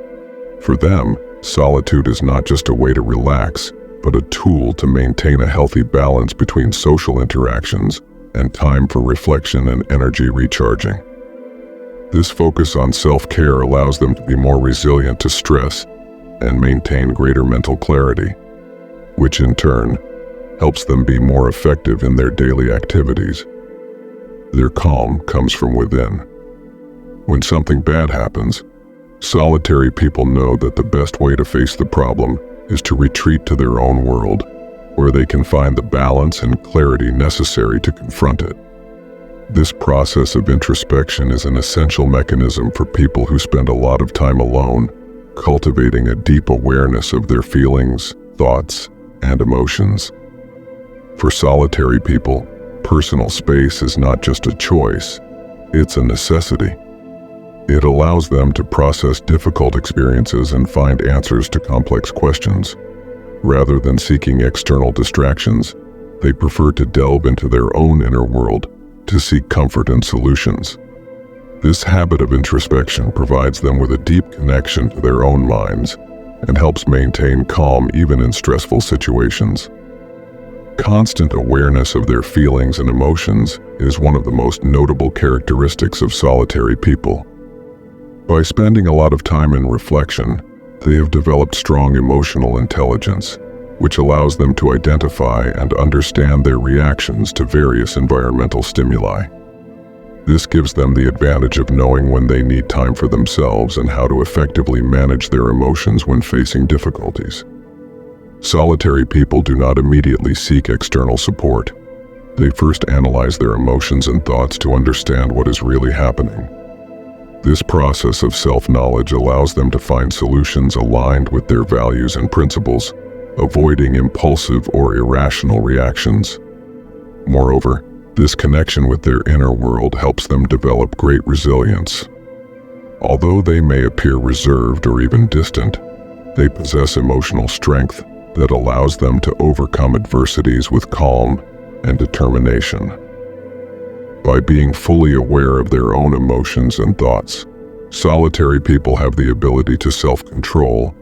For them, solitude is not just a way to relax, but a tool to maintain a healthy balance between social interactions and time for reflection and energy recharging. This focus on self-care allows them to be more resilient to stress and maintain greater mental clarity, which in turn helps them be more effective in their daily activities. Their calm comes from within. When something bad happens, solitary people know that the best way to face the problem is to retreat to their own world, where they can find the balance and clarity necessary to confront it. This process of introspection is an essential mechanism for people who spend a lot of time alone, cultivating a deep awareness of their feelings, thoughts, and emotions. For solitary people, personal space is not just a choice, it's a necessity. It allows them to process difficult experiences and find answers to complex questions. Rather than seeking external distractions, they prefer to delve into their own inner world, to seek comfort and solutions. This habit of introspection provides them with a deep connection to their own minds and helps maintain calm even in stressful situations. Constant awareness of their feelings and emotions is one of the most notable characteristics of solitary people. By spending a lot of time in reflection, they have developed strong emotional intelligence, which allows them to identify and understand their reactions to various environmental stimuli. This gives them the advantage of knowing when they need time for themselves and how to effectively manage their emotions when facing difficulties. Solitary people do not immediately seek external support. They first analyze their emotions and thoughts to understand what is really happening. This process of self-knowledge allows them to find solutions aligned with their values and principles, avoiding impulsive or irrational reactions. Moreover, this connection with their inner world helps them develop great resilience. Although they may appear reserved or even distant, they possess emotional strength that allows them to overcome adversities with calm and determination. By being fully aware of their own emotions and thoughts, solitary people have the ability to self-control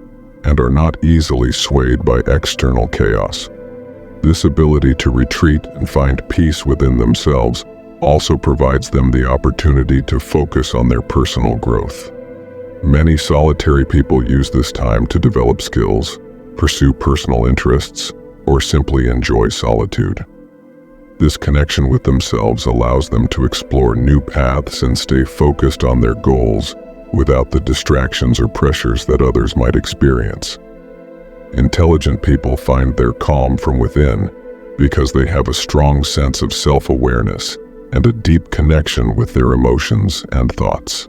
and are not easily swayed by external chaos. This ability to retreat and find peace within themselves also provides them the opportunity to focus on their personal growth. Many solitary people use this time to develop skills, pursue personal interests, or simply enjoy solitude. This connection with themselves allows them to explore new paths and stay focused on their goals without the distractions or pressures that others might experience. Intelligent people find their calm from within because they have a strong sense of self-awareness and a deep connection with their emotions and thoughts.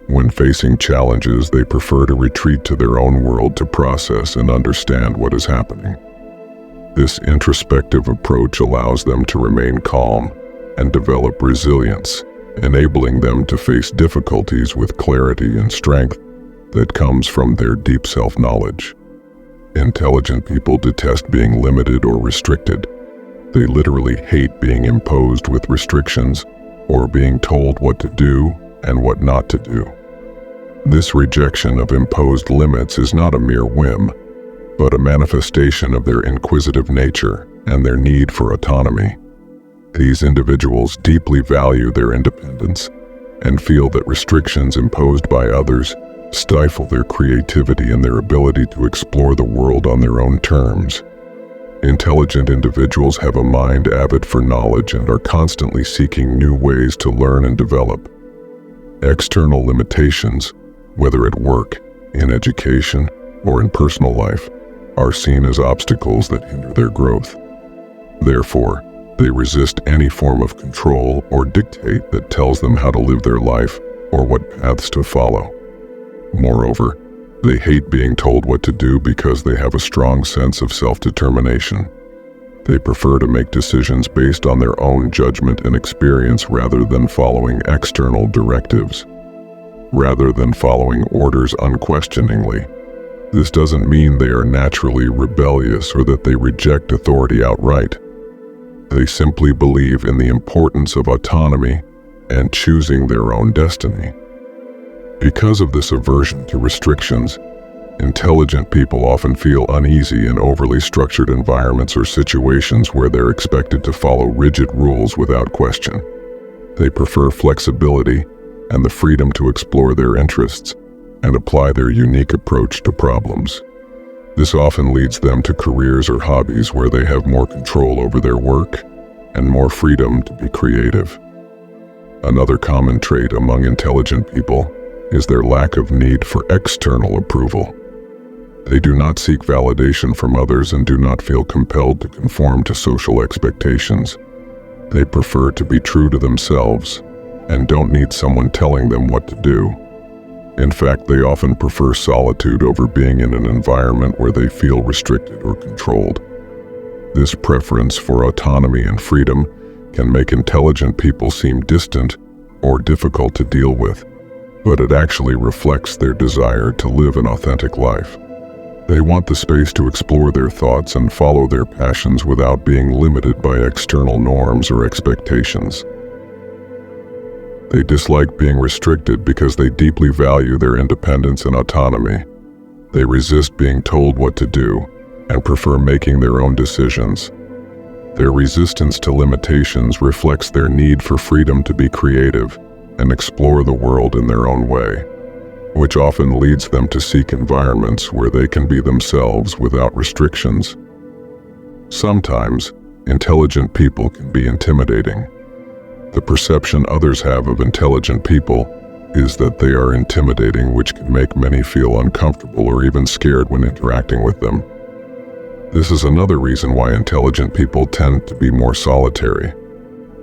When facing challenges, they prefer to retreat to their own world to process and understand what is happening. This introspective approach allows them to remain calm and develop resilience, enabling them to face difficulties with clarity and strength that comes from their deep self-knowledge. Intelligent people detest being limited or restricted. They literally hate being imposed with restrictions or being told what to do and what not to do. This rejection of imposed limits is not a mere whim, but a manifestation of their inquisitive nature and their need for autonomy. These individuals deeply value their independence and feel that restrictions imposed by others stifle their creativity and their ability to explore the world on their own terms. Intelligent individuals have a mind avid for knowledge and are constantly seeking new ways to learn and develop. External limitations, whether at work, in education, or in personal life, are seen as obstacles that hinder their growth. Therefore, they resist any form of control or dictate that tells them how to live their life or what paths to follow. Moreover, they hate being told what to do because they have a strong sense of self-determination. They prefer to make decisions based on their own judgment and experience rather than following external directives. Rather than following orders unquestioningly. This doesn't mean they are naturally rebellious or that they reject authority outright. They simply believe in the importance of autonomy and choosing their own destiny. Because of this aversion to restrictions, intelligent people often feel uneasy in overly structured environments or situations where they're expected to follow rigid rules without question. They prefer flexibility and the freedom to explore their interests and apply their unique approach to problems. This often leads them to careers or hobbies where they have more control over their work and more freedom to be creative. Another common trait among intelligent people is their lack of need for external approval. They do not seek validation from others and do not feel compelled to conform to social expectations. They prefer to be true to themselves and don't need someone telling them what to do. In fact, they often prefer solitude over being in an environment where they feel restricted or controlled. This preference for autonomy and freedom can make intelligent people seem distant or difficult to deal with, but it actually reflects their desire to live an authentic life. They want the space to explore their thoughts and follow their passions without being limited by external norms or expectations. They dislike being restricted because they deeply value their independence and autonomy. They resist being told what to do and prefer making their own decisions. Their resistance to limitations reflects their need for freedom to be creative and explore the world in their own way, which often leads them to seek environments where they can be themselves without restrictions. Sometimes, intelligent people can be intimidating. The perception others have of intelligent people is that they are intimidating, which can make many feel uncomfortable or even scared when interacting with them. This is another reason why intelligent people tend to be more solitary.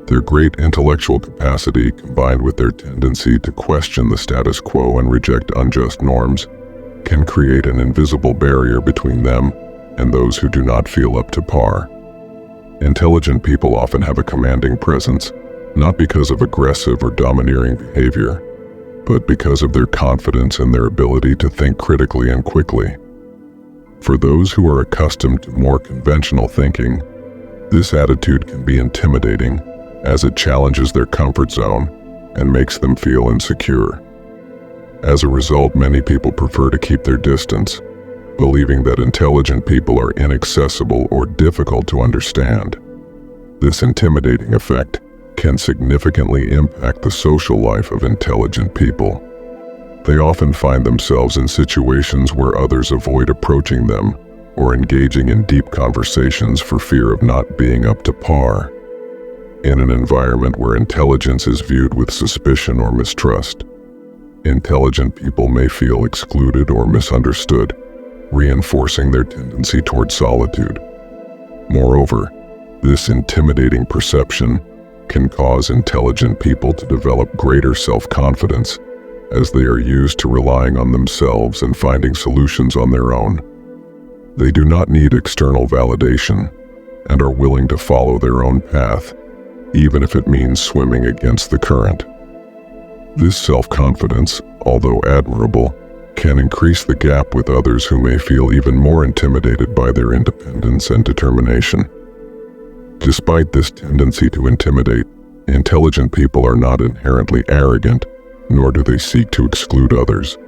Their great intellectual capacity, combined with their tendency to question the status quo and reject unjust norms, can create an invisible barrier between them and those who do not feel up to par. Intelligent people often have a commanding presence, not because of aggressive or domineering behavior, but because of their confidence and their ability to think critically and quickly. For those who are accustomed to more conventional thinking, this attitude can be intimidating, as it challenges their comfort zone and makes them feel insecure. As a result, many people prefer to keep their distance, believing that intelligent people are inaccessible or difficult to understand. This intimidating effect can significantly impact the social life of intelligent people. They often find themselves in situations where others avoid approaching them or engaging in deep conversations for fear of not being up to par. In an environment where intelligence is viewed with suspicion or mistrust, intelligent people may feel excluded or misunderstood, reinforcing their tendency toward solitude. Moreover, this intimidating perception can cause intelligent people to develop greater self-confidence, as they are used to relying on themselves and finding solutions on their own. They do not need external validation and are willing to follow their own path, even if it means swimming against the current. This self-confidence, although admirable, can increase the gap with others who may feel even more intimidated by their independence and determination. Despite this tendency to intimidate, intelligent people are not inherently arrogant, nor do they seek to exclude others.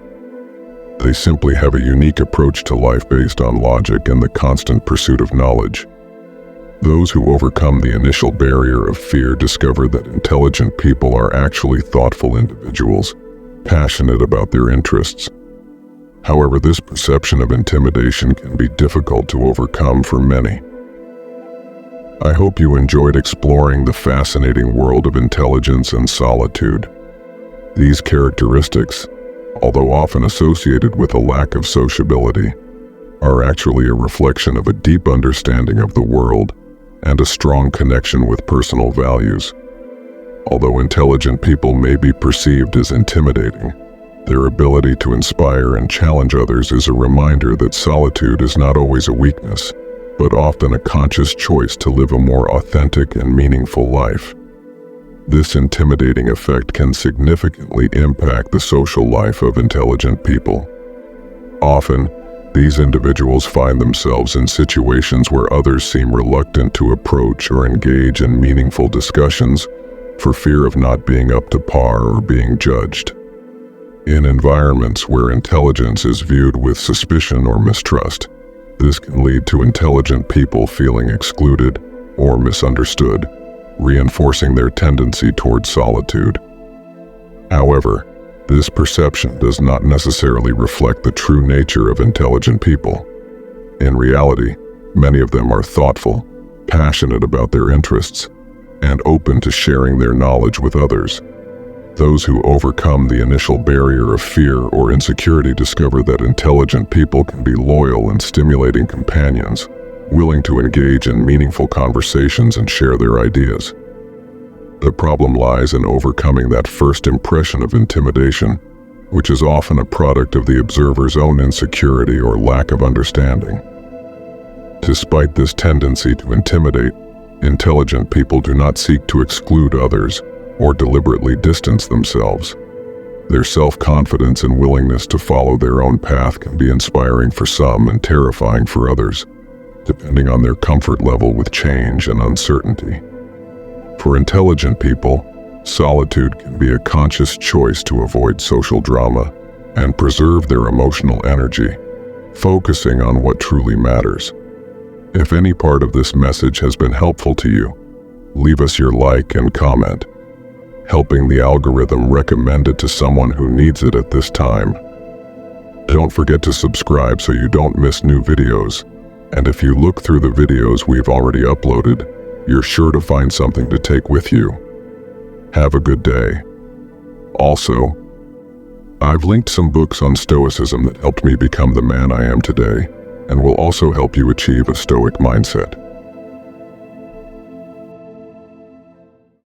They simply have a unique approach to life based on logic and the constant pursuit of knowledge. Those who overcome the initial barrier of fear discover that intelligent people are actually thoughtful individuals, passionate about their interests. However, this perception of intimidation can be difficult to overcome for many. I hope you enjoyed exploring the fascinating world of intelligence and solitude. These characteristics, although often associated with a lack of sociability, are actually a reflection of a deep understanding of the world and a strong connection with personal values. Although intelligent people may be perceived as intimidating, their ability to inspire and challenge others is a reminder that solitude is not always a weakness, but often a conscious choice to live a more authentic and meaningful life. This intimidating effect can significantly impact the social life of intelligent people. Often, these individuals find themselves in situations where others seem reluctant to approach or engage in meaningful discussions for fear of not being up to par or being judged. In environments where intelligence is viewed with suspicion or mistrust, this can lead to intelligent people feeling excluded or misunderstood, reinforcing their tendency toward solitude. However, this perception does not necessarily reflect the true nature of intelligent people. In reality, many of them are thoughtful, passionate about their interests, and open to sharing their knowledge with others. Those who overcome the initial barrier of fear or insecurity discover that intelligent people can be loyal and stimulating companions, willing to engage in meaningful conversations and share their ideas. The problem lies in overcoming that first impression of intimidation, which is often a product of the observer's own insecurity or lack of understanding. Despite this tendency to intimidate, intelligent people do not seek to exclude others or deliberately distance themselves. Their self-confidence and willingness to follow their own path can be inspiring for some and terrifying for others, depending on their comfort level with change and uncertainty. For intelligent people, solitude can be a conscious choice to avoid social drama and preserve their emotional energy, focusing on what truly matters. If any part of this message has been helpful to you, leave us your like and comment, helping the algorithm recommend it to someone who needs it at this time. Don't forget to subscribe so you don't miss new videos, and if you look through the videos we've already uploaded, you're sure to find something to take with you. Have a good day. Also, I've linked some books on Stoicism that helped me become the man I am today, and will also help you achieve a Stoic mindset.